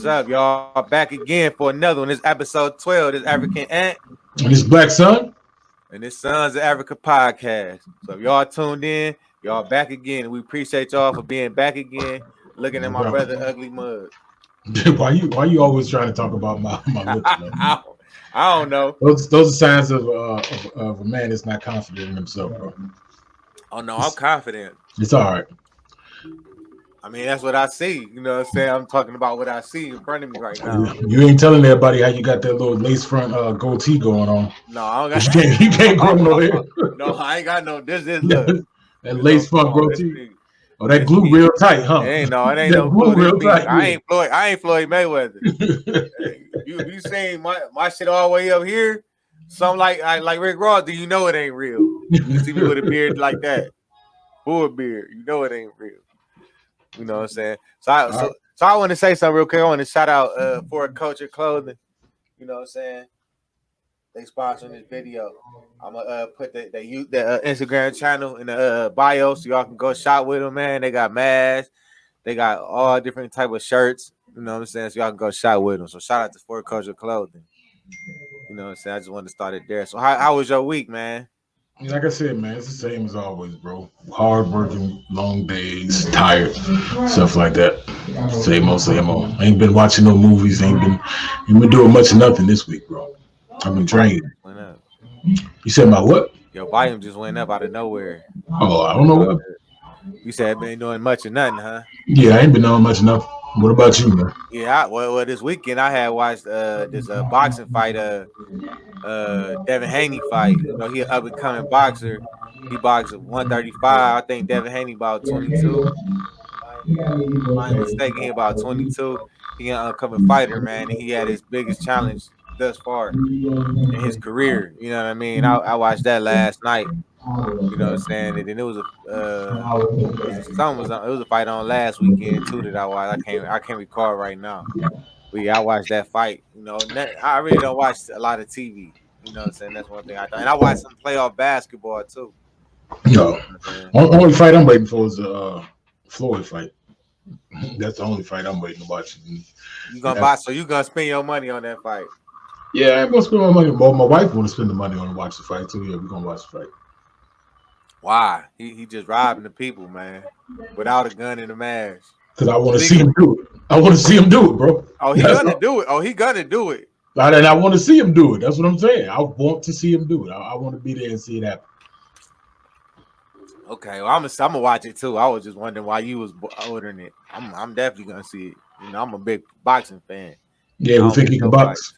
up, y'all? Back again for another one. This episode 12. This African Ant. And this Black Sun. And this Sons of Africa podcast. So if y'all tuned in, y'all back again. We appreciate y'all for being back again. Looking at my brother Ugly Mug. Why you always trying to talk about my looks, man? I don't know. Those are signs of a man that's not confident in himself, bro. Oh no, I'm confident. It's all right. I mean, that's what I see. You know what I'm saying? I'm talking about what I see in front of me right now. You ain't telling everybody how you got that little lace front goatee going on. No, I don't got you can't grow no hair. No, I ain't got no this look. That lace front goatee. Oh, that glue real tight, huh? It ain't no glue real tight. I ain't Floyd Mayweather. you seen my shit all the way up here? Something like Rick Ross. Do you know it ain't real? You see me with a beard like that, full beard. You know it ain't real. You know what I'm saying? So I want to say something real quick. I want to shout out For Culture Clothing. You know what I'm saying? They sponsoring this video. I'm gonna put the Instagram channel in the bio so y'all can go shop with them, man. They got masks, they got all different type of shirts. You know what I'm saying? So y'all can go shop with them. So shout out to For Culture Clothing. You know what I'm saying? I just wanted to start it there. So how was your week, man? Like I said, man, it's the same as always, bro. Hard working, long days, tired, stuff like that. Same old. Ain't been watching no movies. Ain't been doing much of nothing this week, bro. I've been drained. You said my what? Your volume just went up out of nowhere. Oh, I don't know what. You said been doing much of nothing, huh? Yeah, I ain't been doing much of nothing. What about you, man? Yeah, well, this weekend I had watched this boxing fight, Devin Haney fight. You know, he an up and coming boxer. He boxed 135. I think Devin Haney about 22. My mistake, he about 22. He an upcoming fighter, man. And he had his biggest challenge thus far in his career. You know what I mean? I watched that last night. You know what I'm saying? And then it was a fight on last weekend too that I watched. I can't recall right now. But yeah, I watched that fight. You know, I really don't watch a lot of TV. You know what I'm saying? That's one thing I thought. And I watched some playoff basketball too. No. Only fight I'm waiting for is the Floyd fight. That's the only fight I'm waiting to watch. You gonna spend your money on that fight? Yeah, I'm gonna spend my money. Well, my wife want to spend the money on to watch the fight too. Yeah, we're gonna watch the fight. Why? He just robbing the people, man, without a gun and a mask. Because I want to see him do it. I want to see him do it, bro. Oh, he gonna do it. And I want to see him do it. That's what I'm saying. I want to see him do it. I want to be there and see it happen. Okay, well, I'm gonna watch it too. I was just wondering why you was ordering it. I'm definitely gonna see it. You know, I'm a big boxing fan. Yeah, we think he can box.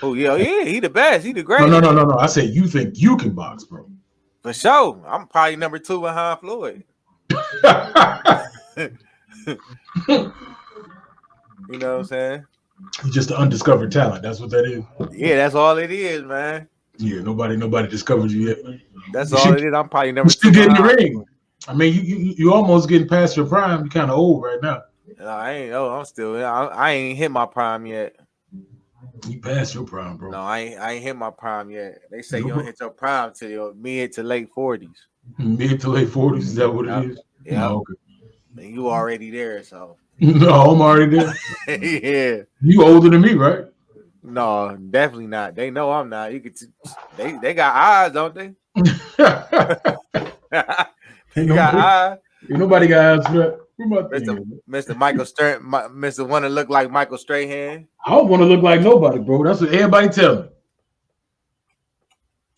Oh yeah, he the best. He the greatest. No. I said you think you can box, bro. For sure. I'm probably number 2 behind Floyd. You know what I'm saying? He's just an undiscovered talent. That's what that is. Yeah, that's all it is, man. Yeah, nobody discovered you yet. That's all it is. I'm probably number 2. Still getting the ring. I mean, you almost getting past your prime. You're kind of old right now. No, I ain't hit my prime yet. You passed your prime, bro. No, I ain't hit my prime yet. They say you don't hit your prime till your mid to late 40s. Mid to late 40s, is that what it is? Yeah. Oh, okay. And you already there, so. No, I'm already there. Yeah. You older than me, right? No, definitely not. They know I'm not. You could. They got eyes, don't they? You got eyes. Ain't nobody got eyes for that. Mr. Michael Mr. Want to look like Michael Strahan. I don't want to look like nobody, bro. That's what everybody tell me.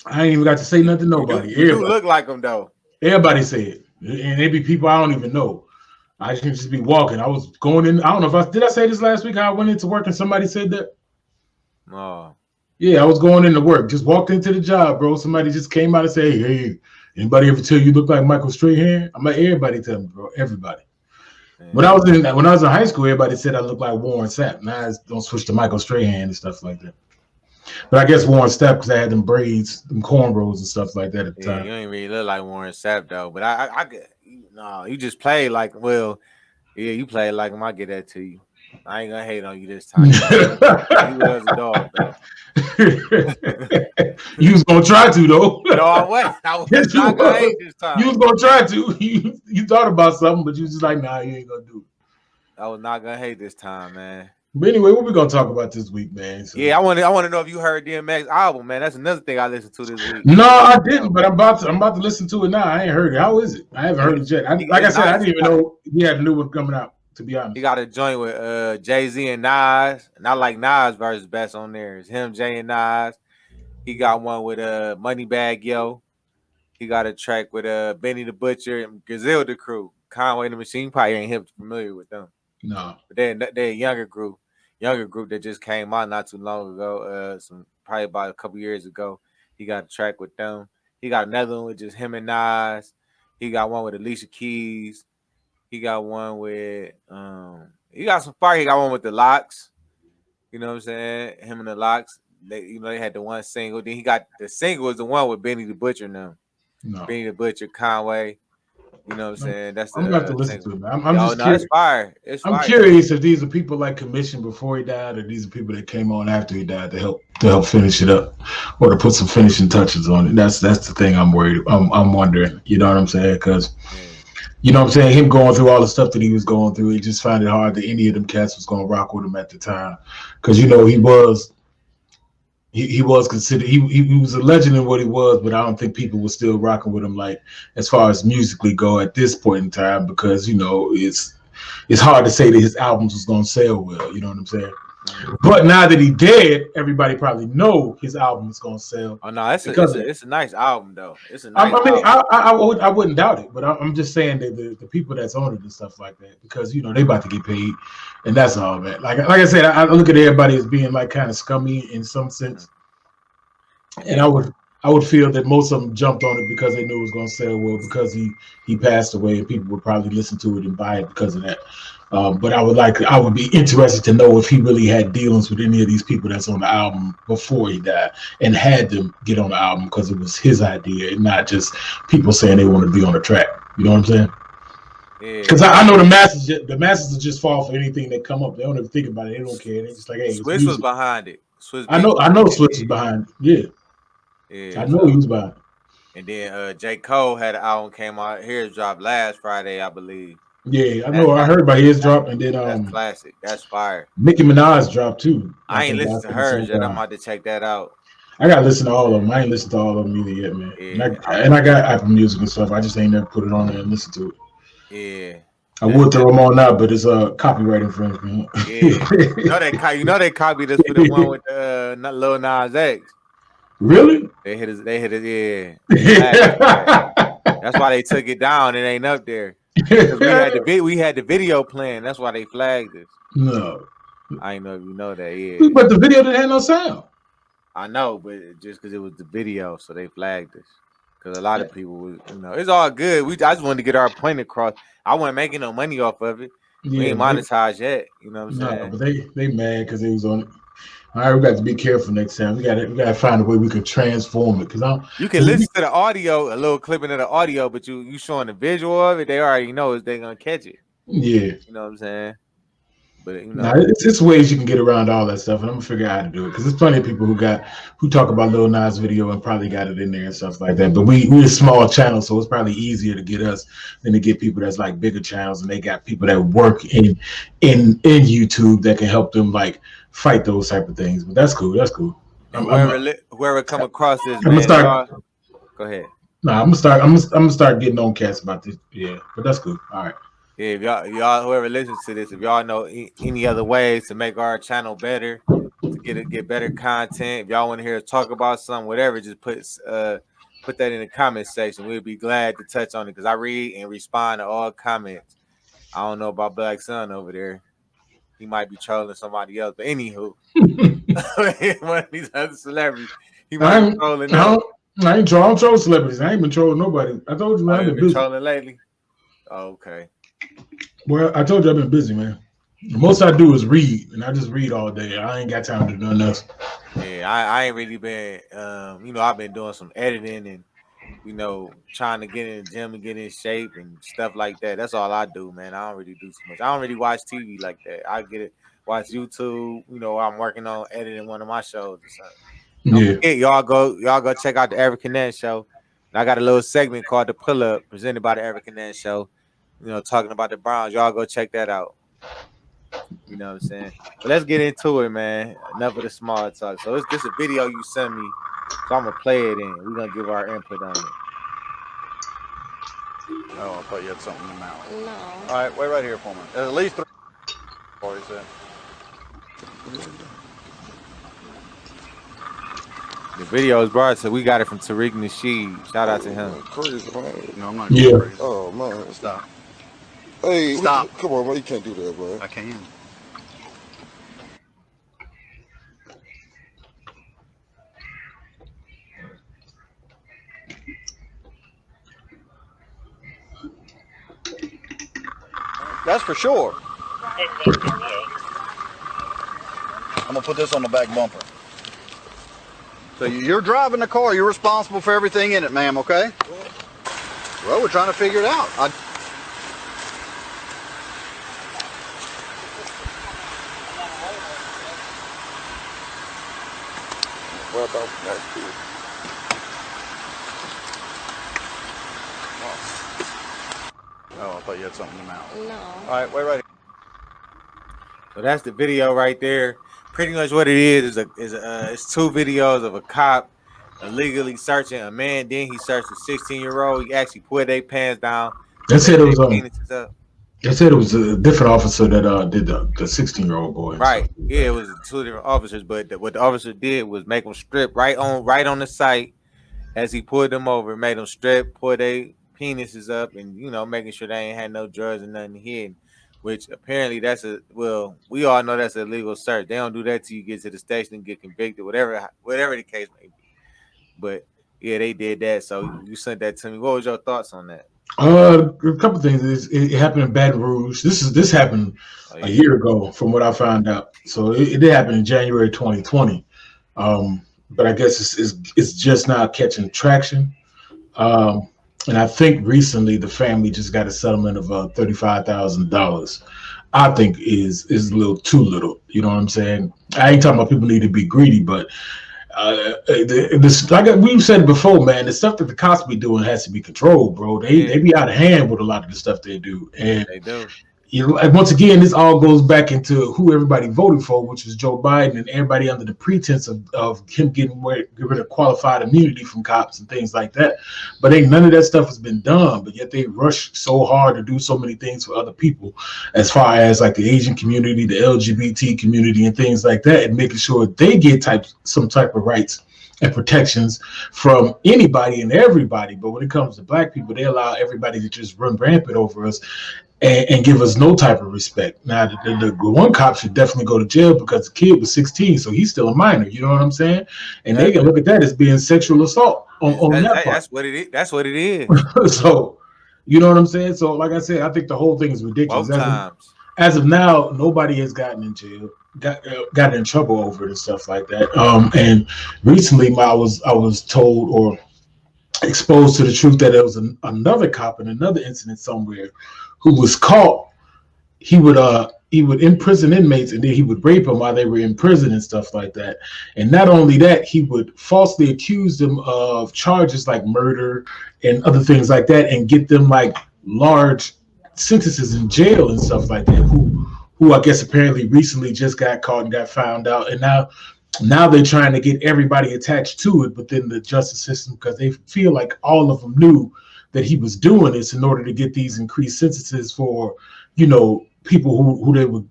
I ain't even got to say nothing to nobody. You look like him though. Everybody say it, and it be people I don't even know. I can just be walking. I was going in. I don't know if did I say this last week? How I went into work and somebody said that. Oh. Yeah, I was going into work. Just walked into the job, bro. Somebody just came out and said, "Hey, anybody ever tell you look like Michael Strahan?" I'm like, everybody tell me, bro. Everybody. When I was in high school, everybody said I looked like Warren Sapp. Now I don't switch to Michael Strahan and stuff like that. But I guess Warren Sapp because I had them braids, them cornrows and stuff like that at the time. You ain't really look like Warren Sapp though. But you just play like you play like him. I get that to you. I ain't gonna hate on you this time. You was a dog, though. You was gonna try to though. No, I wasn't. I was not gonna hate this time. You was gonna try to. You thought about something, but you was just like, nah, you ain't gonna do it. I was not gonna hate this time, man. But anyway, what we gonna talk about this week, man? So, Yeah, I want to know if you heard DMX album, man. That's another thing I listened to this week. no, I didn't, but I'm about to listen to it now. I ain't heard it. How is it? I haven't heard it yet. Like I said, I didn't even know he had a new one coming out. To be honest, he got a joint with Jay-Z and Nas, and I like Nas versus best on there. It's him, Jay, and Nas. He got one with Moneybagg Yo. He got a track with Benny the Butcher and Griselda Crew. Conway the Machine, probably ain't familiar with them. No, but they're a younger group that just came out not too long ago. Probably about a couple years ago. He got a track with them. He got another one with just him and Nas. He got one with Alicia Keys. He got one with he got some fire. He got one with the Locks. You know what I'm saying? Him and the Locks. They had the one single. Then he got the single was the one with Benny the Butcher now. No. Benny the Butcher, Conway. You know what I'm saying? That's I'm gonna have to listen to it, man. I'm just curious. It's fire. I'm curious if these are people like commissioned before he died, or these are people that came on after he died to help finish it up, or to put some finishing touches on it. That's the thing I'm worried. I'm wondering. You know what I'm saying? Because you know what I'm saying, him going through all the stuff that he was going through, he just found it hard that any of them cats was gonna rock with him at the time, because he was considered he was a legend in what he was, but I don't think people were still rocking with him like as far as musically go at this point in time, because it's hard to say that his albums was gonna sell well. You know what I'm saying? But now that he's dead, everybody probably know his album is gonna sell. Oh no, it's a nice album though. It's a nice album. I wouldn't doubt it, but I'm just saying that the people that's on it and stuff like that, because they about to get paid, and that's all, man. Like I said, I look at everybody as being like kind of scummy in some sense, and I would feel that most of them jumped on it because they knew it was gonna sell well, because he passed away and people would probably listen to it and buy it because of that. But I would be interested to know if he really had dealings with any of these people that's on the album before he died and had them get on the album because it was his idea and not just people saying they want to be on the track. You know what I'm saying? Because I know the masses will just fall for anything that come up. They don't even think about it. They don't care. They just like, hey, Swizz was behind it. I know Swizz was behind it. Yeah, I know he was behind it. And then J. Cole had an album came out. His dropped last Friday, I believe. Yeah, I know. I heard about his drop, and then that's classic. That's fire. Nicki Minaj dropped too. I ain't listened to hers yet. I'm about to check that out. I gotta listen to all of them. I ain't listened to all of them either yet, man. Yeah, and I got Apple Music and stuff. I just ain't never put it on there and listen to it. Yeah. I would throw them on now, but it's a copyright infringement. Yeah. you know they copied us for the one with Lil Nas X. Really? They hit it. Yeah. That's why they took it down. It ain't up there. We had the video playing. That's why they flagged us. No, I ain't know if you know that. Yeah, but the video didn't have no sound. I know, but just because it was the video, so they flagged us. Because a lot of people was, it's all good. I just wanted to get our point across. I wasn't making no money off of it. Yeah, we ain't monetized yet. You know what I'm saying? No, but they mad because it was on it. All right, we got to be careful next time. We got to find a way we could transform it, because you can listen to the audio, a little clipping of the audio, but you showing the visual of it, they already know they're gonna catch it. Yeah, you know what I'm saying. But it's ways you can get around all that stuff, and I'm gonna figure out how to do it, because there's plenty of people who talk about Lil Nas video and probably got it in there and stuff like that. But we're a small channel, so it's probably easier to get us than to get people that's like bigger channels, and they got people that work in YouTube that can help them like fight those type of things. But that's cool. Whoever come across this, go ahead. No, I'm gonna start getting on cats about this. Yeah, but that's cool. All right. Yeah, if y'all whoever listens to this, if y'all know any other ways to make our channel better, to get better content, if y'all want to hear us talk about something, whatever, just put that in the comment section. We'll be glad to touch on it, because I read and respond to all comments. I don't know about Black Sun over there. He might be trolling somebody else, but anywho, one of these other celebrities, he might be trolling. I ain't troll celebrities. I ain't been trolling nobody. I told you, man, I've been busy. Trolling lately. Oh, okay. Well, I told you I've been busy, man. The most I do is read, and I just read all day. I ain't got time to do nothing else. Yeah, I ain't really been. I've been doing some editing and trying to get in the gym and get in shape and stuff like that. That's all I do, man. I don't really do too much. I don't really watch TV like that. I get it, watch YouTube. I'm working on editing one of my shows or something. Don't forget, y'all go check out the African Ness Show. And I got a little segment called The Pull Up, presented by the African Ness Show. Talking about the Browns. Y'all go check that out. You know what I'm saying? But let's get into it, man. Enough of the small talk. So it's just a video you sent me, so I'm gonna play it and we're gonna give our input on it. Oh, I thought you had something in the mouth. No. All right, wait right here for me. At least 3. What he said. The video is brought, so we got it from Tariq Nasheed. Shout out to him. Crazy, man. No, I'm not Yeah. going crazy. Oh, man. Stop. Hey, Stop. Come on, man. You can't do that, man. I can. That's for sure. I'm gonna put this on the back bumper. So you're driving the car. You're responsible for everything in it, ma'am. Okay? Well, we're trying to figure it out. Well, that's cool. Oh, I thought you had something in the mouth. No. All right, wait right here. So that's the video right there. Pretty much what it is it's 2 videos of a cop illegally searching a man. Then he searched a 16-year-old. He actually put their pants down. They said it was penises up. they said it was a different officer that did the 16-year-old boy. Right. Yeah, it was 2 different officers, but what the officer did was make them strip right on the site as he pulled them over. Made them strip, put their penises up, and making sure they ain't had no drugs and nothing hidden. Which apparently we all know that's a legal search. They don't do that till you get to the station and get convicted, whatever the case may be. But yeah, they did that. So you sent that to me. What was your thoughts on that? A couple things. It happened in Baton Rouge. This happened a year ago, from what I found out. So it did happen in January 2020. But I guess it's just now catching traction. And I think recently the family just got a settlement of $35,000. I think is a little too little. You know what I'm saying? I ain't talking about people need to be greedy, but like we've said before, man, the stuff that the cops be doing has to be controlled, bro. They be out of hand with a lot of the stuff they do, and they do. Once again, this all goes back into who everybody voted for, which was Joe Biden, and everybody under the pretense of him getting rid of qualified immunity from cops and things like that. But none of that stuff has been done. But yet they rush so hard to do so many things for other people, as far as like the Asian community, the LGBT community, and things like that, and making sure they get some type of rights and protections from anybody and everybody. But when it comes to black people, they allow everybody to just run rampant over us and give us no type of respect. Now, the one cop should definitely go to jail because the kid was 16, so he's still a minor. You know what I'm saying? And they can look at that as being sexual assault on that part. That's what it is. That's what it is. So, you know what I'm saying? So, like I said, I think the whole thing is ridiculous. As of now, nobody has gotten in jail, gotten in trouble over it and stuff like that. And recently, I was told or exposed to the truth that there was another cop in another incident somewhere who was caught. He would imprison inmates, and then he would rape them while they were in prison and stuff like that. And not only that, he would falsely accuse them of charges like murder and other things like that, and get them like large sentences in jail and stuff like that. Who I guess apparently recently just got caught and got found out, and now they're trying to get everybody attached to it within the justice system because they feel like all of them knew that he was doing this in order to get these increased sentences for, people who they would,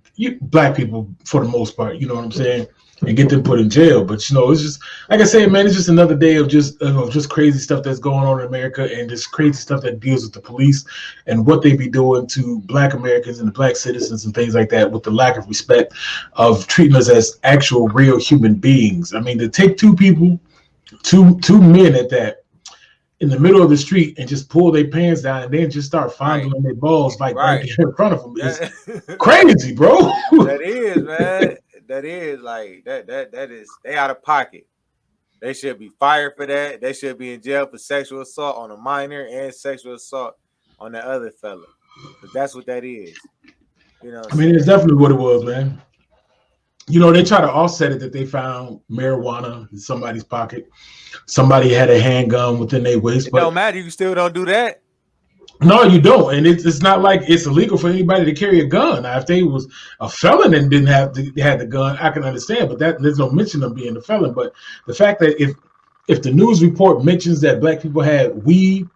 black people for the most part, you know what I'm saying, and get them put in jail. But it's just like I said, man, it's just another day of just crazy stuff that's going on in America, and just crazy stuff that deals with the police and what they be doing to black Americans and the black citizens and things like that, with the lack of respect of treating us as actual real human beings. I mean, to take two people, two men at that, in the middle of the street and just pull their pants down and then just start fondling their balls like right there in front of them is crazy, bro. That is, man. That is like that is, they out of pocket. They should be fired for that. They should be in jail for sexual assault on a minor and sexual assault on the other fella. But that's what that is. I mean, it's definitely what it was, man. They try to offset it that they found marijuana in somebody's pocket. Somebody had a handgun within their waist. It don't matter. You still don't do that. No, you don't, and it's not like it's illegal for anybody to carry a gun. Now, if they was a felon and didn't have had the gun, I can understand. But that there's no mention of being a felon. But the fact that if the news report mentions that black people had weed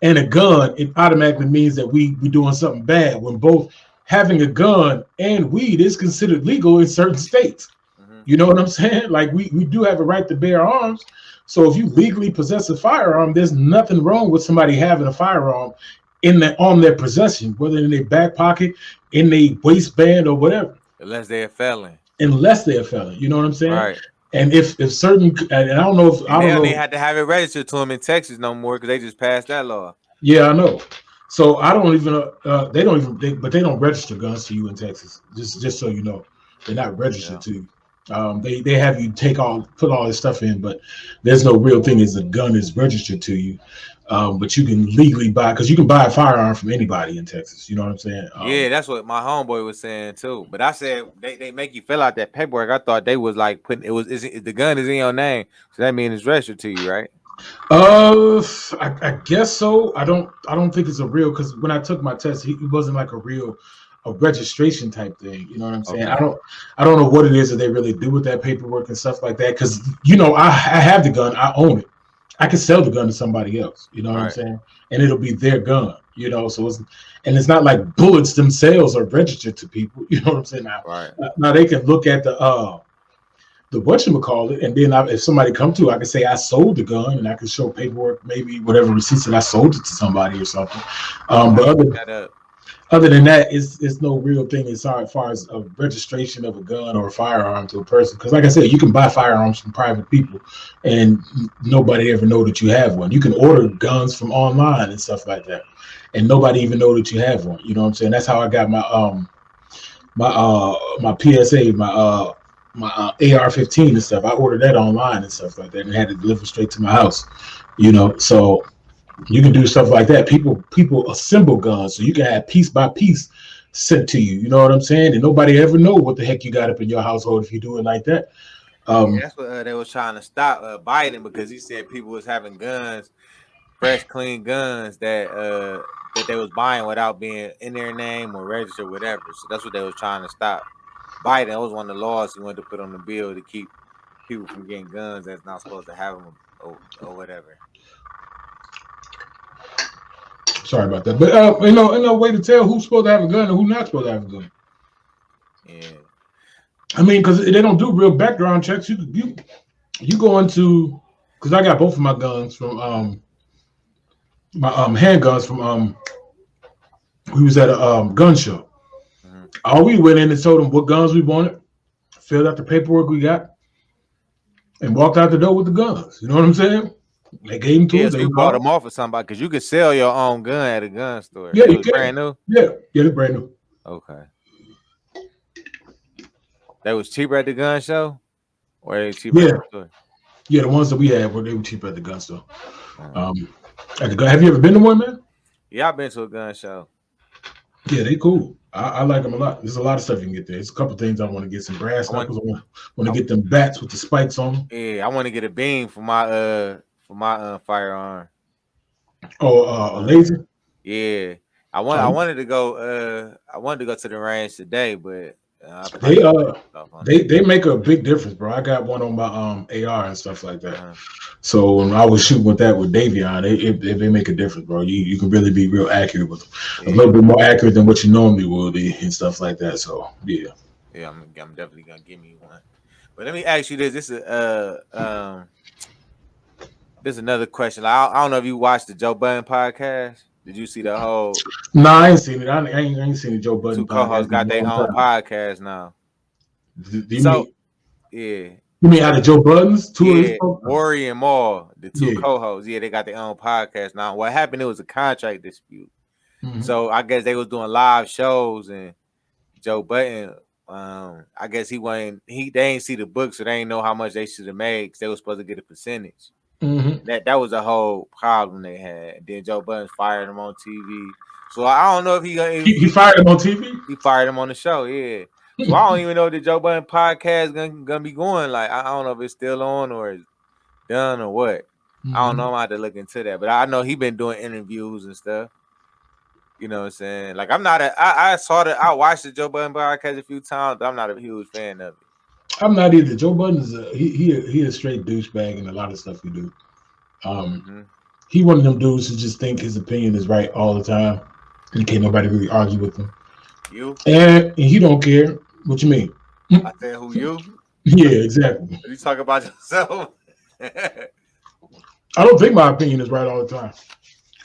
and a gun, it automatically means that we doing something bad. When both having a gun and weed is considered legal in certain states. You know what I'm saying? Like we do have a right to bear arms. So if you legally possess a firearm, there's nothing wrong with somebody having a firearm on their possession, whether in their back pocket, in their waistband, or whatever. Unless they're a felon. Unless they're a felon, you know what I'm saying? Right. And if certain, and I don't know if I don't know, they had to have it registered to them in Texas no more because they just passed that law. Yeah, I know. So I don't even. They don't even. But they don't register guns to you in Texas. Just so you know, they're not registered to you. They have you put all this stuff in, but there's no real thing as a gun is registered to you. But you can legally buy, because you can buy a firearm from anybody in Texas. You know what I'm saying? Yeah, that's what my homeboy was saying too. But I said they make you fill out that paperwork. I thought they was like putting the gun is in your name, so that means it's registered to you, right? I guess so. I don't think it's a real, because when I took my test, it wasn't like a registration type thing. You know what I'm saying? Okay. I don't know what it is that they really do with that paperwork and stuff like that. Because I have the gun, I own it. I can sell the gun to somebody else. You know what I'm saying? And it'll be their gun. So it's not like bullets themselves are registered to people. You know what I'm saying? Now they can look at the whatchamacallit, and then if somebody come to, I can say I sold the gun, and I can show paperwork, maybe whatever receipts that I sold it to somebody or something. But other than that, it's no real thing as far as a registration of a gun or a firearm to a person. Because like I said, you can buy firearms from private people, and nobody ever know that you have one. You can order guns from online and stuff like that, and nobody even know that you have one. You know what I'm saying? That's how I got my PSA, my AR-15 and stuff. I ordered that online and stuff like that, and had it delivered straight to my house. So you can do stuff like that. People assemble guns, so you can have piece by piece sent to you. You know what I'm saying? And nobody ever know what the heck you got up in your household if you do it like that. That's what they was trying to stop Biden, because he said people was having guns, fresh, clean guns that they was buying without being in their name or registered, whatever. So that's what they was trying to stop. Biden, that was one of the laws he wanted to put on the bill to keep people from getting guns that's not supposed to have them or whatever. Sorry about that, but no way to tell who's supposed to have a gun and who's not supposed to have a gun. Yeah, I mean, because they don't do real background checks. You go into, because I got both of my guns from my handguns from we was at a gun show. Mm-hmm. All we went in and told them what guns we wanted, filled out the paperwork we got, and walked out the door with the guns. You know what I'm saying? They gave them to us. They bought them off of somebody, because you could sell your own gun at a gun store. Yeah, you can. Brand new. Yeah, it's brand new. Okay. That was cheaper at the gun show, or they cheaper at the store? Yeah, the ones that we had they were cheaper at the gun store. Have you ever been to one, man? Yeah, I've been to a gun show. Yeah, they cool. I like them a lot. There's a lot of stuff you can get there. There's a couple things I want to get. Some brass knuckles. I want to get them bats with the spikes on them. Yeah, I want to get a beam for my firearm. Oh, a laser. Yeah, I wanted to go to the range today, but they make a big difference, bro. I got one on my AR and stuff like that. So when I was shooting with Davion, they make a difference, bro. You can really be real accurate with them. Yeah. A little bit more accurate than what you normally would be and stuff like that. So yeah, I'm definitely gonna give me one. But let me ask you this: this is another question. I don't know if you watched the Joe Budden podcast. Did you see the whole? No, I ain't seen it. I ain't seen the Joe Budden. Two co-hosts got their own podcast now. Yeah. You mean out of Joe Budden's? Maury and Maul, the two co-hosts. Yeah, they got their own podcast now. What happened? It was a contract dispute. Mm-hmm. So I guess they was doing live shows, and Joe Budden, I guess they ain't see the book, so they ain't know how much they should have made, because they was supposed to get a percentage. Mm-hmm. That was a whole problem they had. Then Joe Budden fired him on TV. So I don't know if he fired him on TV. He fired him on the show. Yeah. So I don't even know if the Joe Budden podcast gonna be going. Like, I don't know if it's still on or it's done or what. Mm-hmm. I don't know. I'm gonna have to look into that. But I know he been doing interviews and stuff. You know what I'm saying? Like I'm not I watched the Joe Budden podcast a few times, but I'm not a huge fan of it. I'm not either. Joe Budden is he a straight douchebag in a lot of stuff he do. He one of them dudes who just think his opinion is right all the time, and can't nobody really argue with him. You and he don't care. What you mean? I said who you? Yeah, exactly. You talk about yourself. I don't think my opinion is right all the time.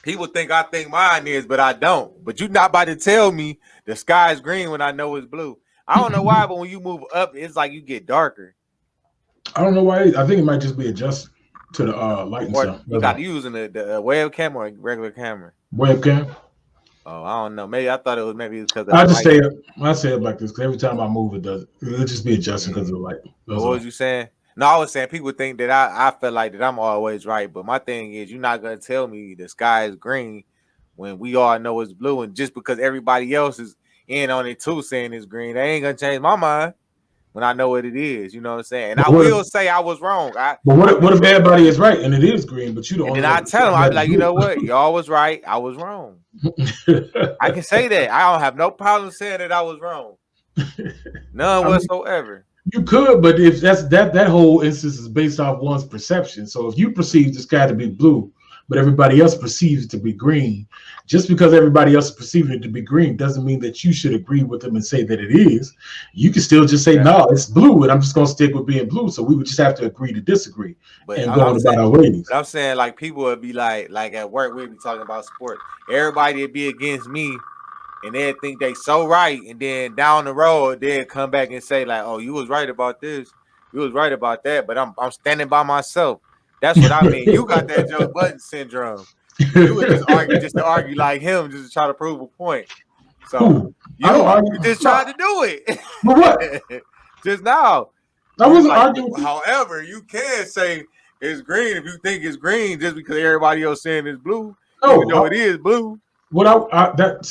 People think I think mine is, but I don't. But you're not about to tell me the sky's green when I know it's blue. I don't know why, but when you move up, it's like you get darker. I don't know why. I think it might just be adjusted to the light and stuff. You got using the webcam or regular camera? Webcam. Oh, I don't know. Maybe I thought it was because I just say it. I say it like this because every time I move, it does. It'll just be adjusting because of the light. What was you saying? No, I was saying people think that I feel like that I'm always right, but my thing is you're not gonna tell me the sky is green when we all know it's blue, and just because everybody else is in on it too saying it's green, they ain't gonna change my mind when I know what it is. You know what I'm saying? And I will say I was wrong. But what if everybody is right and it is green, but you don't? And then I tell them, I be like, you know what? Y'all was right. I was wrong. I can say that. I don't have no problem saying that I was wrong. None whatsoever. You could, but if that whole instance is based off one's perception. So if you perceive the sky to be blue, but everybody else perceives it to be green, just because everybody else perceives it to be green doesn't mean that you should agree with them and say that it is. You can still just say, no, it's blue, and I'm just gonna stick with being blue. So we would just have to agree to disagree and go about our ways. I'm saying, like, people would be like at work, we'd be talking about sports. Everybody would be against me. And they'd think they so right, and then down the road they'd come back and say like, "Oh, you was right about this, you was right about that," but I'm standing by myself. That's what I mean. You got that Joe Budden syndrome. You would just argue like him, just to try to prove a point. So you just tried to do it. For what? Just now. I wasn't arguing. However, you can say it's green if you think it's green, just because everybody else saying it's blue. Even though it is blue. What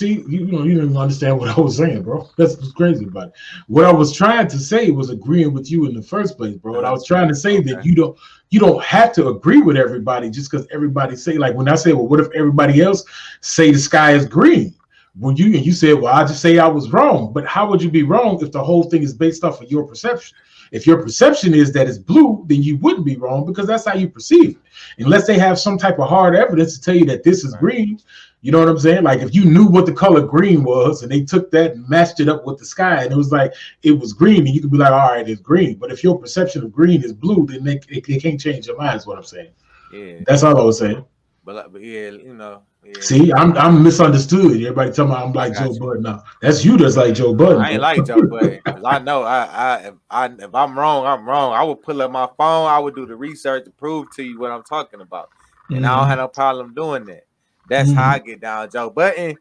you didn't even understand what I was saying, bro. That's what's crazy about it. What I was trying to say was agreeing with you in the first place, bro. And I was trying to say that you don't have to agree with everybody just because everybody say, like when I say, well, what if everybody else say the sky is green? When you said, well, I just say I was wrong. But how would you be wrong if the whole thing is based off of your perception? If your perception is that it's blue, then you wouldn't be wrong because that's how you perceive it. Unless they have some type of hard evidence to tell you that this is green. You know what I'm saying? Like if you knew what the color green was and they took that and matched it up with the sky and it was like it was green, and you could be like, all right, it's green. But if your perception of green is blue, then they can't change your mind is what I'm saying. Yeah. That's all I was saying. But yeah, you know. Yeah. See, I'm misunderstood. Everybody tell me I'm like Joe Budden now. That's you that's like Joe Budden. I ain't like Joe Budden. I know if I'm wrong, I'm wrong. I would pull up my phone. I would do the research to prove to you what I'm talking about. And I don't have no problem doing that. That's how I get down. Joe Budden,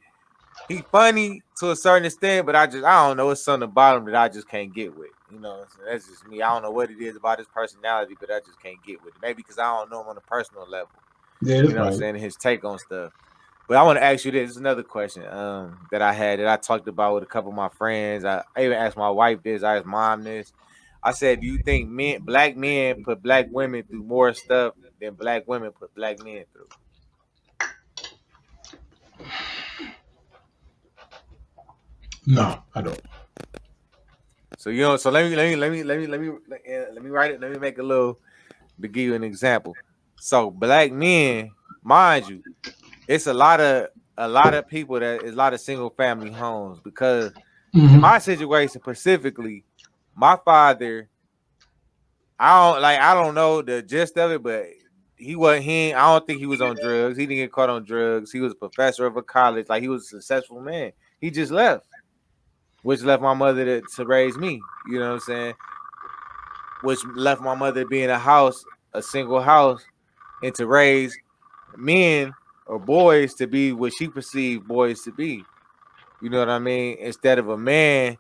he funny to a certain extent, but I don't know. It's something about him that I just can't get with. You know, so that's just me. I don't know what it is about his personality, but I just can't get with it. Maybe because I don't know him on a personal level. Yeah, you know what I'm saying? His take on stuff. But I want to ask you this. This is another question that I had that I talked about with a couple of my friends. I even asked my wife this. I asked mom this. I said, do you think black men put black women through more stuff than black women put black men through? No, I don't. So so let me write it. Let me make a little to give you an example. So black men, mind you, it's a lot of people that is a lot of single family homes because in my situation specifically, my father, I don't know the gist of it, but I don't think he was on drugs. He didn't get caught on drugs. He was a professor of a college. Like he was a successful man. He just left. Which left my mother to raise me, you know what I'm saying? Which left my mother to be in a single house, and to raise men or boys to be what she perceived boys to be. You know what I mean? Instead of a man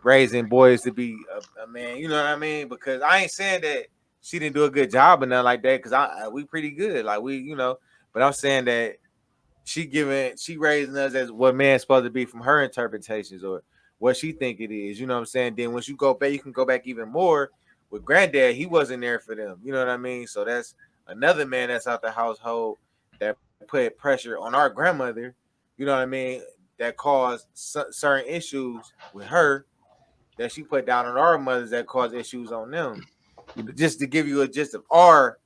raising boys to be a man, you know what I mean? Because I ain't saying that she didn't do a good job or nothing like that, because we pretty good. Like but I'm saying that she raising us as what man's supposed to be from her interpretations or what she think it is. You know what I'm saying? Then once you go back, you can go back even more. With granddad, he wasn't there for them. You know what I mean? So that's another man that's out the household that put pressure on our grandmother. you know what I mean, that caused certain issues with her that she put down on our mothers that caused issues on them. Just to give you a gist of our,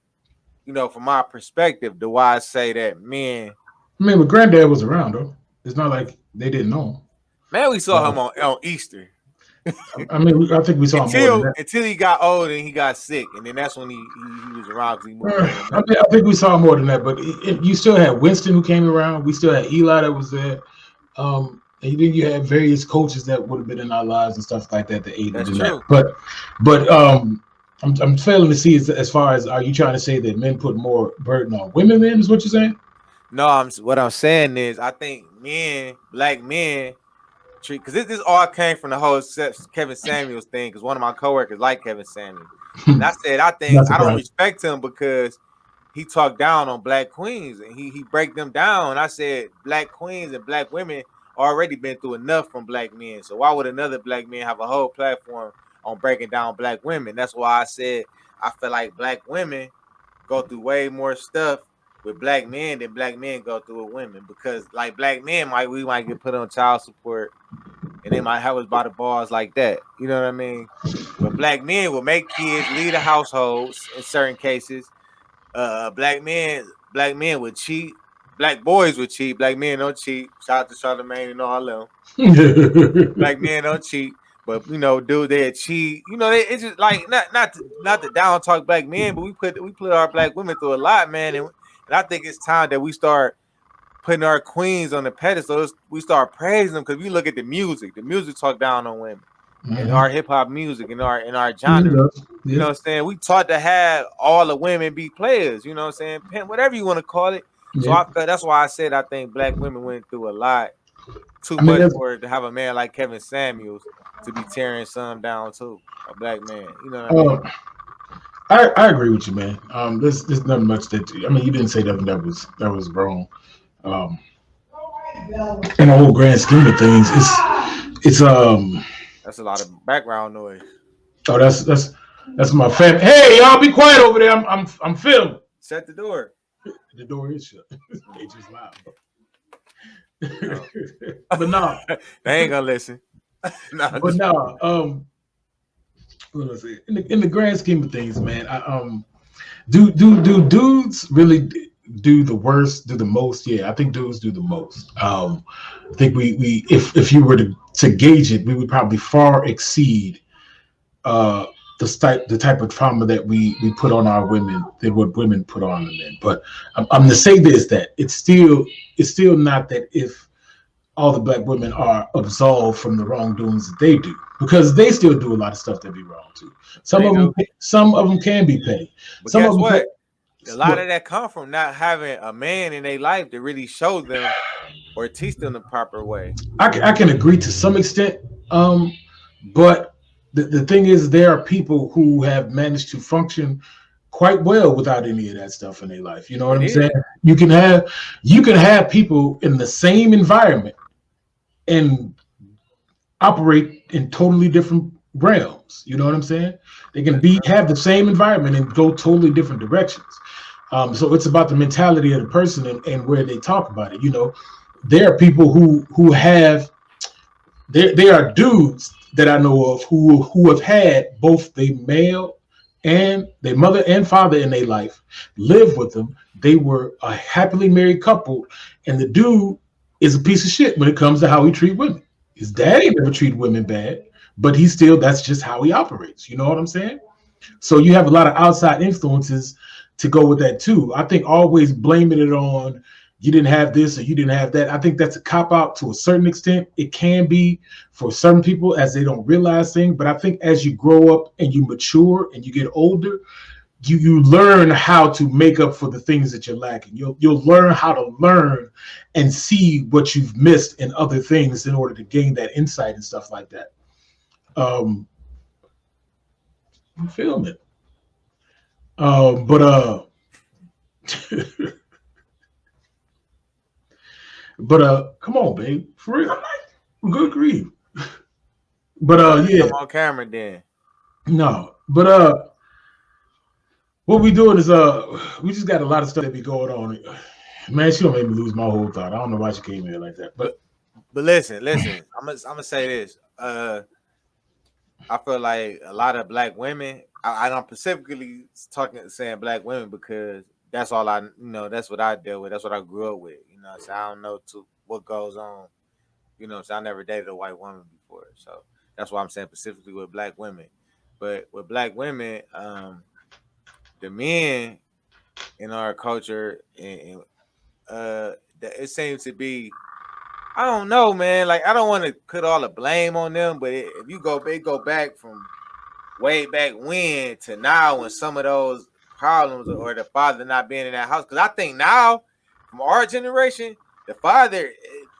from my perspective, the why I say that men. I mean, but granddad was around though. It's not like they didn't know him. Man, we saw him on Easter. I mean, I think we saw him more than that. Until he got old and he got sick, and then that's when he was around. I think we saw more than that, but you still had Winston who came around. We still had Eli that was there. And then you had various coaches that would have been in our lives and stuff like that. That's true. But I'm failing to see as far as, are you trying to say that men put more burden on women? Then is what you're saying? No, what I'm saying is I think black men. Because this all came from the whole Kevin Samuels thing. Because one of my coworkers liked Kevin Samuels, and I said I don't respect him because he talked down on black queens and he break them down. And I said black queens and black women already been through enough from black men. So why would another black man have a whole platform on breaking down black women? That's why I said I feel like black women go through way more stuff with black men than black men go through with women, because like black men we might get put on child support and they might have us by the balls like that. You know what I mean? But black men will make kids, lead the households in certain cases. Black men would cheat. Black boys would cheat. Black men don't cheat. Shout out to Charlamagne and all of them. Black men don't cheat. But dude, they cheat. It's just like not to down talk black men, but we put our black women through a lot, man. And I think it's time that we start putting our queens on the pedestal. We start praising them, because we look at the music. The music talk down on women, and our hip hop music and our genre. You know what I'm saying? We taught to have all the women be players. You know what I'm saying? Pimp, whatever you want to call it. So that's why I said I think black women went through a lot too much for to have a man like Kevin Samuels to be tearing some down too. A black man. You know what I mean? I agree with you, man. There's nothing much that you didn't say nothing that was wrong. In the whole grand scheme of things, it's that's a lot of background noise. Oh, that's my family. Hey, y'all, be quiet over there. I'm filming. Shut the door. The door is shut. They just loud. But no, they ain't gonna listen. What was it? In the grand scheme of things, man, do dudes really do the worst, do the most? Yeah, I think dudes do the most. I think we if you were to gauge it, we would probably far exceed the type of trauma that we put on our women than what women put on the men. But I'm going to say this, that it's still not that if all the black women are absolved from the wrongdoings that they do, because they still do a lot of stuff that be wrong too. Some of them can be petty. But some of them a lot of that come from not having a man in their life to really show them or teach them the proper way. I can agree to some extent, but the thing is, there are people who have managed to function quite well without any of that stuff in their life. You know what I'm saying? You can have people in the same environment and operate in totally different realms. You know what I'm saying? They can have the same environment and go totally different directions. So it's about the mentality of the person and where they talk about it. There are people who have there are dudes that I know of who have had both the male and their mother and father in their life live with them. They were a happily married couple, and the dude is a piece of shit when it comes to how he treat women. His daddy never treated women bad, but that's just how he operates. You know what I'm saying? So you have a lot of outside influences to go with that too. I think always blaming it on you didn't have this or you didn't have that, I think that's a cop-out to a certain extent. It can be for certain people as they don't realize things, but I think as you grow up and you mature and you get older, you learn how to make up for the things that you're lacking. You'll learn how to learn and see what you've missed in other things in order to gain that insight and stuff like that. I'm feeling it. But come on, babe, for real. I'm like, good grief. But yeah, come on camera then. No, but what we doing is we just got a lot of stuff that be going on Man, she don't make me lose my whole thought. I don't know why she came here like that. But listen. I'm gonna say this. I feel like a lot of black women. I'm specifically saying black women because that's all I that's what I deal with. That's what I grew up with. So I don't know what goes on. So I never dated a white woman before. So that's why I'm saying specifically with black women. But with black women, the men in our culture and it seems to be, I don't know, man. Like I don't want to put all the blame on them, but if you go back from way back when to now, when some of those problems or the father not being in that house, because I think now from our generation,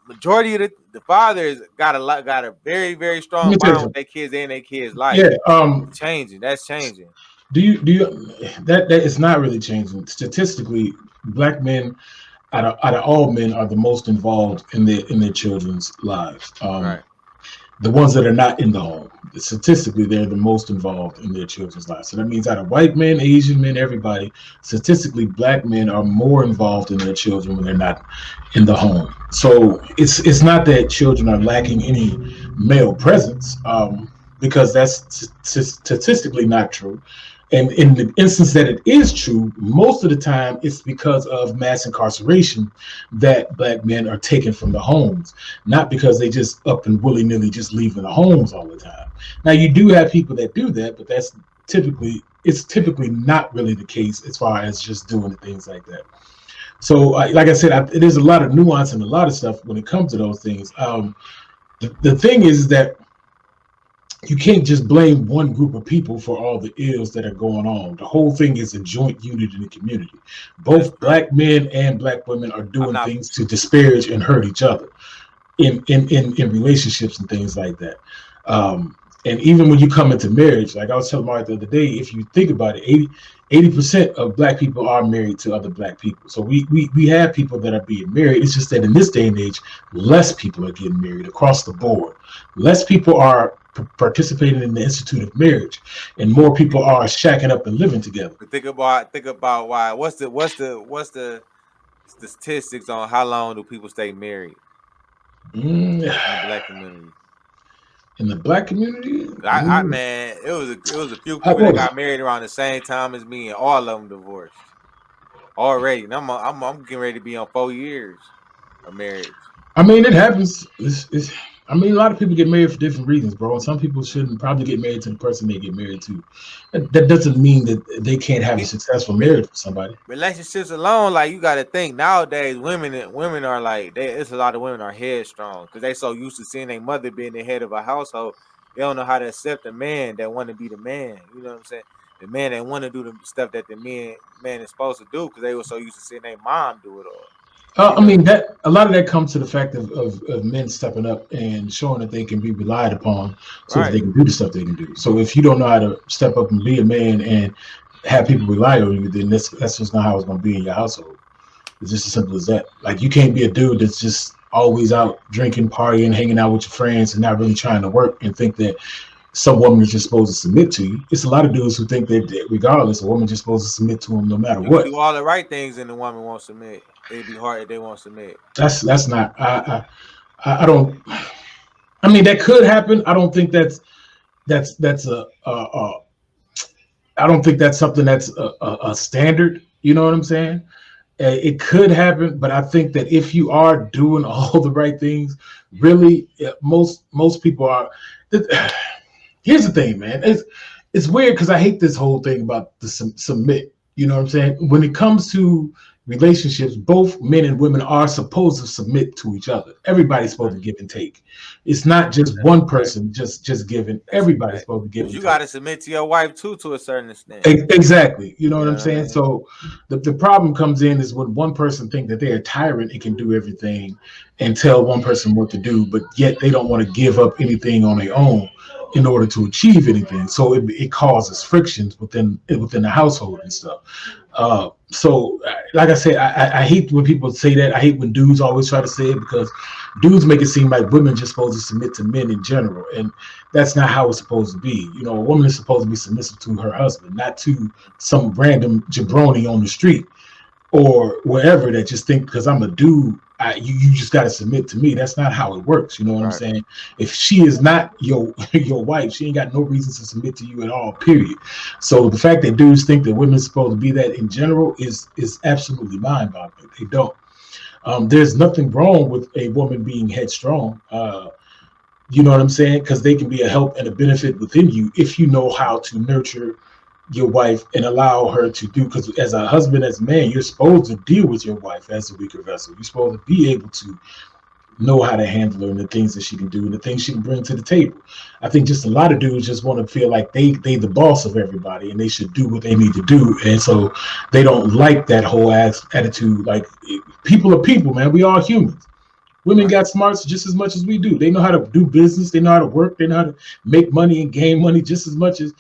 majority of the fathers got a very, very strong bond with their kids and their kids' life. Yeah, that's changing. Do you that is not really changing statistically? Black men, out of all men, are the most involved in their children's lives. Right. The ones that are not in the home, statistically, they're the most involved in their children's lives. So that means out of white men, Asian men, everybody, statistically, black men are more involved in their children when they're not in the home. So it's not that children are lacking any male presence, because that's statistically not true. And in the instance that it is true, most of the time it's because of mass incarceration that black men are taken from the homes, not because they just up and willy-nilly just leaving the homes all the time. Now you do have people that do that, but it's typically not really the case as far as just doing the things like that. So like I said, there's a lot of nuance and a lot of stuff when it comes to those things. The thing is that you can't just blame one group of people for all the ills that are going on. The whole thing is a joint unit in the community. Both black men and black women are doing things to disparage and hurt each other in relationships and things like that. And even when you come into marriage, like I was telling Mark the other day, if you think about it, 80% of black people are married to other black people. So we have people that are being married. It's just that in this day and age, less people are getting married across the board. Less people are participating in the institute of marriage, and more people are shacking up and living together. Think about why. What's the statistics on how long do people stay married in the black community? In the black community, I man, it was a few people that got married around the same time as me, and all of them divorced already. And I'm getting ready to be on 4 years of marriage. I mean, it happens. I mean, a lot of people get married for different reasons, bro. And some people shouldn't probably get married to the person they get married to. That doesn't mean that they can't have a successful marriage with somebody. Relationships alone, like you got to think nowadays, women are like, it's a lot of women are headstrong because they so used to seeing their mother being the head of a household. They don't know how to accept a man that want to be the man. You know what I'm saying? The man that want to do the stuff that the man is supposed to do because they were so used to seeing their mom do it all. I mean, that a lot of that comes to the fact of men stepping up and showing that they can be relied upon, so that they can do the stuff they can do. So if you don't know how to step up and be a man and have people rely on you, then that's just not how it's going to be in your household. It's just as simple as that. Like you can't be a dude that's just always out drinking, partying, hanging out with your friends, and not really trying to work and think that some woman is just supposed to submit to you. It's a lot of dudes who think that regardless, a woman just supposed to submit to them no matter what. Do all the right things and the woman won't submit. It'd be hard if they won't submit. That's not. I don't. I mean, that could happen. I don't think that's a. I don't think that's something that's a standard. You know what I'm saying? It could happen, but I think that if you are doing all the right things, really, most people are. Here's the thing, man. It's weird because I hate this whole thing about the submit. You know what I'm saying? When it comes to relationships, both men and women are supposed to submit to each other. Everybody's supposed to give and take. It's not just one person just giving. Everybody's supposed to give. You got to submit to your wife too, to a certain extent. Exactly. You know what I'm saying? So the problem comes in is when one person thinks that they're a tyrant and can do everything and tell one person what to do, but yet they don't want to give up anything on their own in order to achieve anything. So it causes frictions within the household and stuff. So like I said, I hate when people say that. I hate when dudes always try to say it because dudes make it seem like women just supposed to submit to men in general. And that's not how it's supposed to be. You know, a woman is supposed to be submissive to her husband, not to some random jabroni on the street or wherever that just think because I'm a dude, you just got to submit to me. That's not how it works. You know what I'm saying? If she is not your wife, she ain't got no reason to submit to you at all, period. So the fact that dudes think that women are supposed to be that in general is absolutely mind-boggling. They don't. There's nothing wrong with a woman being headstrong. You know what I'm saying? Because they can be a help and a benefit within you if you know how to nurture your wife and allow her to do, because as a husband, as a man, you're supposed to deal with your wife as a weaker vessel. You're supposed to be able to know how to handle her and the things that she can do and the things she can bring to the table. I think just a lot of dudes just want to feel like they the boss of everybody and they should do what they need to do, and so they don't like that whole attitude. Like, people are people, man. We all humans. Women got smarts just as much as we do. They know how to do business. They know how to work. They know how to make money and gain money just as much as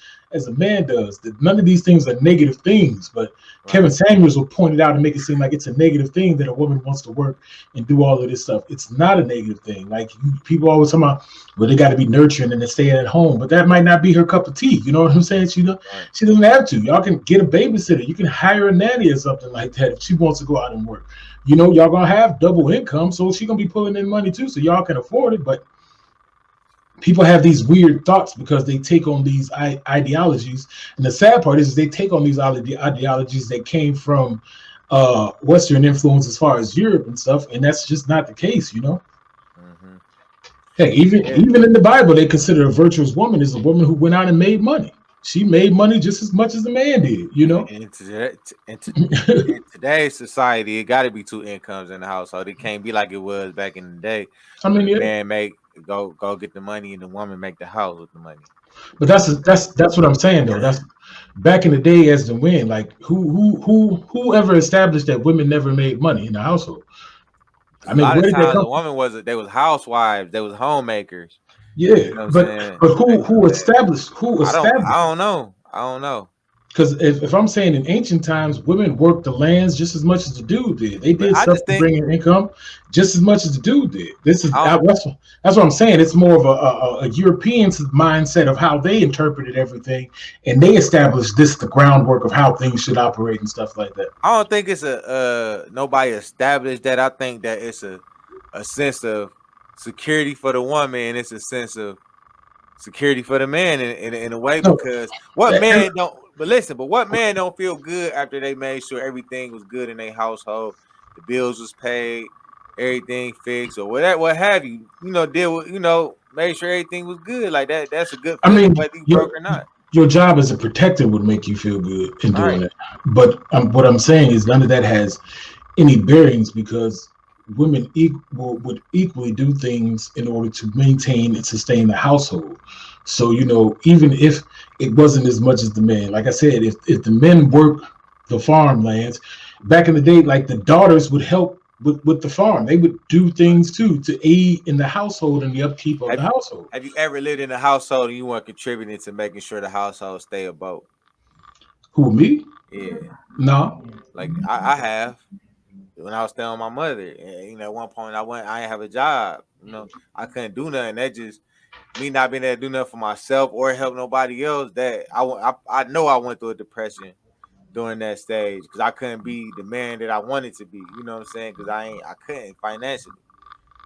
a man does. None of these things are negative things, but Kevin Samuels will point it out and make it seem like it's a negative thing that a woman wants to work and do all of this stuff. It's not a negative thing. Like, people always talk about, well, they got to be nurturing and they stay at home, but that might not be her cup of tea. You know what I'm saying? She doesn't have to. Y'all can get a babysitter. You can hire a nanny or something like that if she wants to go out and work. You know, y'all gonna have double income, so she's gonna be pulling in money too, so y'all can afford it. But people have these weird thoughts because they take on these ideologies, and the sad part is they take on these ideologies that came from Western influence as far as Europe and stuff, and that's just not the case, you know. Heck, even in the Bible, they consider a virtuous woman is a woman who went out and made money. She made money just as much as the man did, you know. In today's society, it got to be two incomes in the household. It can't be like it was back in the day. I mean, the man go get the money, and the woman make the house with the money. But that's what I'm saying though. That's back in the day as the when. Like, who ever established that women never made money in the household? I mean, where did they come? The woman they was housewives, they was homemakers. Yeah, you know but who established? I don't know. Because if I'm saying in ancient times, women worked the lands just as much as the dude did. They did stuff to bring in income just as much as the dude did. That's what I'm saying. It's more of a European mindset of how they interpreted everything, and they established the groundwork of how things should operate and stuff like that. I don't think it's nobody established that. I think that it's a sense of security for the woman, and it's a sense of security for the man in a way, because what man don't feel good after they made sure everything was good in their household, the bills was paid, everything fixed, or whatever, what have you, deal with, make sure everything was good like that. That's a good feeling, whether you broke or not. Your job as a protector would make you feel good in doing that. But what I'm saying is none of that has any bearings, because women would equally do things in order to maintain and sustain the household. So, even if it wasn't as much as the men, like I said, if the men work the farmlands, back in the day, like the daughters would help with the farm. They would do things too to aid in the household and the upkeep of the household. Have you ever lived in a household and you weren't contributing to making sure the household stay afloat? Who, me? Yeah. No. Like I have. When I was staying with my mother, and, at one point I didn't have a job. I couldn't do nothing. That just me not being able to do nothing for myself or help nobody else. That I know I went through a depression during that stage because I couldn't be the man that I wanted to be. You know what I'm saying? Because I couldn't financially.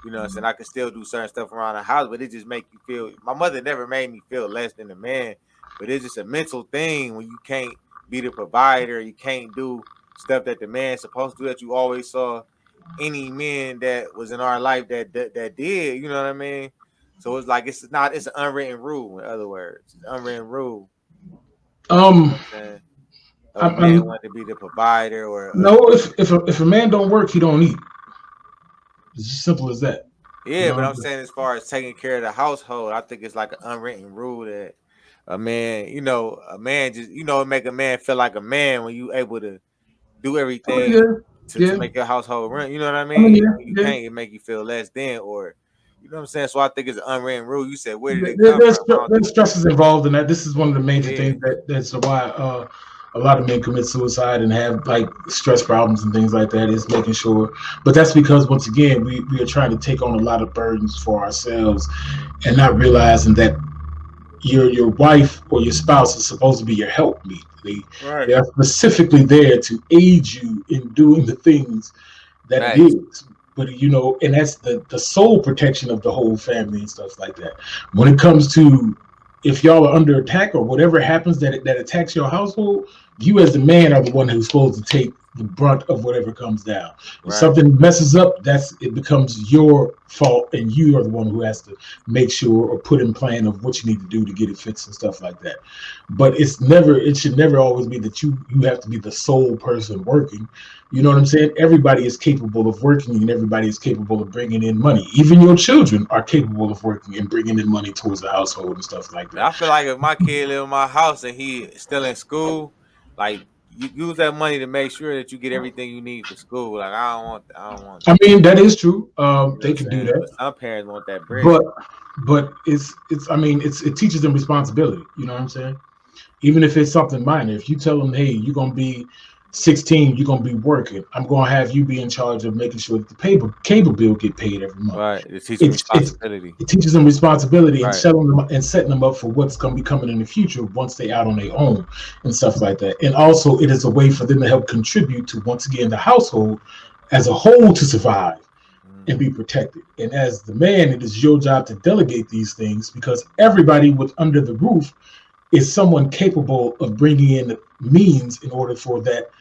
You know what I'm saying? I could still do certain stuff around the house, but it just make you feel. My mother never made me feel less than a man, but it's just a mental thing when you can't be the provider. You can't do stuff that the man's supposed to do, that you always saw any men that was in our life that did, you know what I mean? So it's like it's an unwritten rule, in other words. It's an unwritten rule. A man want to be the provider or if a man don't work, he don't eat. It's as simple as that. Yeah, but I'm saying as far as taking care of the household, I think it's like an unwritten rule that a man just it make a man feel like a man when you able to do everything to make your household run. You know what I mean? You can't make you feel less than, or you know what I'm saying? So I think it's an unwritten rule. You said, where did it come from? There's stresses involved in that. This is one of the major things that's why a lot of men commit suicide and have like stress problems and things like that, is making sure. But that's because, once again, we are trying to take on a lot of burdens for ourselves and not realizing that your wife or your spouse is supposed to be your helpmeet. Right. They are specifically there to aid you in doing the things that it Nice. is. But and that's the sole protection of the whole family and stuff like that. When it comes to if y'all are under attack or whatever happens that attacks your household, you as the man are the one who's supposed to take the brunt of whatever comes down. If something messes up, it becomes your fault, and you are the one who has to make sure or put in plan of what you need to do to get it fixed and stuff like that. But it should never always be that you have to be the sole person working. You know what I'm saying? Everybody is capable of working, and everybody is capable of bringing in money. Even your children are capable of working and bringing in money towards the household and stuff like that. I feel like if my kid live in my house and he still in school, like you use that money to make sure that you get everything you need for school. Like I don't want. I mean, that is true. They can do that. But some parents want that bread. But it teaches them responsibility. You know what I'm saying? Even if it's something minor, if you tell them, hey, you're gonna be 16, you're gonna be working. I'm gonna have you be in charge of making sure that the cable bill get paid every month. Right. It teaches responsibility. It teaches them responsibility and setting them up for what's gonna be coming in the future once they're out on their own and stuff like that. And also, it is a way for them to help contribute to, once again, the household as a whole to survive and be protected. And as the man, it is your job to delegate these things, because everybody under the roof is someone capable of bringing in means in order for that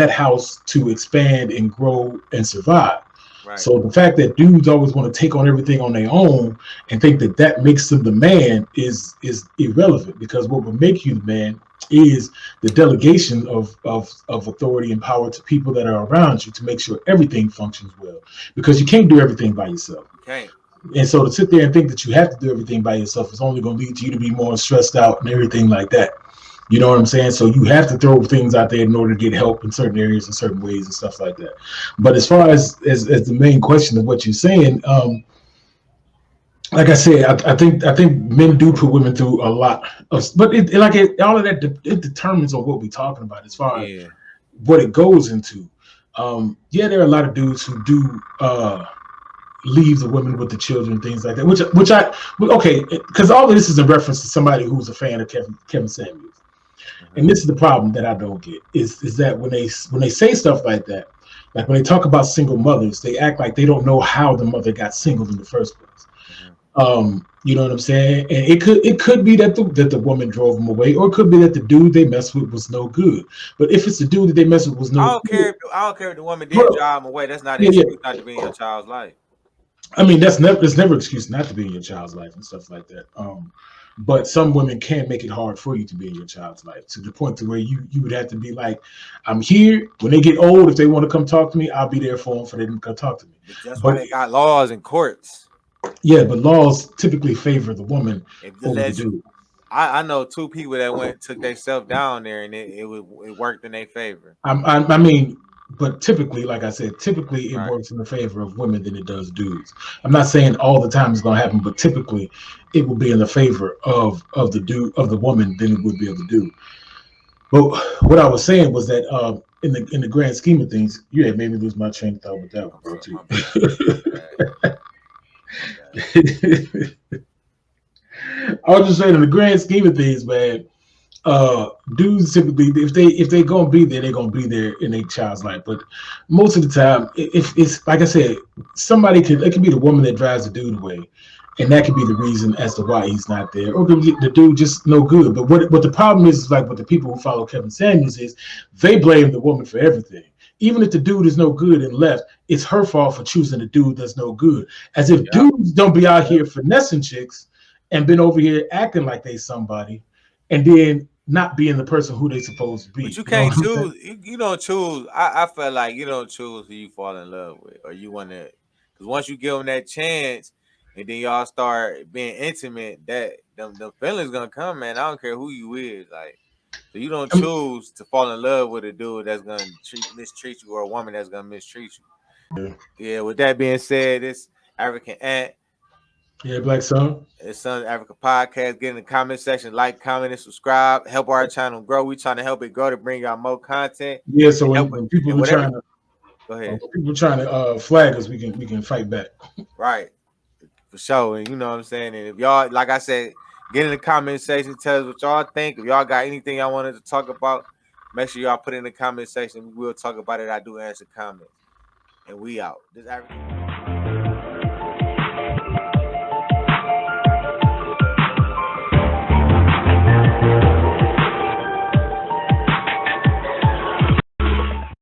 house to expand and grow and survive. Right. So the fact that dudes always want to take on everything on their own and think that makes them the man is irrelevant, because what will make you the man is the delegation of authority and power to people that are around you to make sure everything functions well, because you can't do everything by yourself. Okay. And so to sit there and think that you have to do everything by yourself is only going to lead to you to be more stressed out and everything like that. You know what I'm saying? So you have to throw things out there in order to get help in certain areas in certain ways and stuff like that. But as far as the main question of what you're saying, like I said, I think men do put women through a lot of, but all of that it determines on what we're talking about as far as what it goes into. There are a lot of dudes who do leave the women with the children, things like that. Because all of this is in reference to somebody who's a fan of Kevin Samuels. And this is the problem that I don't get is that when they say stuff like that, like when they talk about single mothers, they act like they don't know how the mother got single in the first place. You know what I'm saying? And it could be that the woman drove them away, or it could be that the dude they messed with was no good. But if it's the dude that they messed with was no good, I don't care if the woman did drive them away. That's not an excuse not to be in your child's life. I mean, there's never excuse not to be in your child's life and stuff like that. But some women can make it hard for you to be in your child's life, to the point to where you would have to be like, I'm here. When they get old, if they want to come talk to me, I'll be there for them to come talk to me. That's why they got laws and courts. Yeah, but laws typically favor the woman over the dude. I know two people that took themselves down there, and it worked in their favor. I mean, but typically, like I said, it works in the favor of women than it does dudes. I'm not saying all the time it's going to happen, but typically it will be in the favor of the woman than it would be of the dude. But what I was saying was that in the grand scheme of things, you had made me lose my train of thought with that one, bro, too. I was just saying, in the grand scheme of things, man, dudes typically, if they gonna be there, they're gonna be there in their child's life. But most of the time, if it's like I said, it could be the woman that drives the dude away, and that could be the reason as to why he's not there, or the dude just no good. But what the problem is like with the people who follow Kevin Samuels is they blame the woman for everything. Even if the dude is no good and left, it's her fault for choosing a dude that's no good. As if dudes don't be out here finessing chicks and been over here acting like they somebody, and then not being the person who they supposed to be. But you can't choose. You don't choose. I feel like you don't choose who you fall in love with, or you want to. Because once you give them that chance, and then y'all start being intimate, that the feelings gonna come, man. I don't care who you is, like. So you don't choose to fall in love with a dude that's gonna mistreat you, or a woman that's gonna mistreat you. Yeah. With that being said, it's African Ant. Yeah, Black Sun. It's Sons of Africa podcast. Get in the comment section, like, comment, and subscribe. Help our channel grow. We trying to help it grow to bring y'all more content. Yeah, so when people are trying to go ahead, people trying to flag us, we can fight back. Right, for sure. And you know what I'm saying. And if y'all, like I said, Get in the comment section. Tell us what y'all think. If y'all got anything y'all wanted to talk about, make sure y'all put it in the comment section. We will talk about it. I do answer comments. And we out. This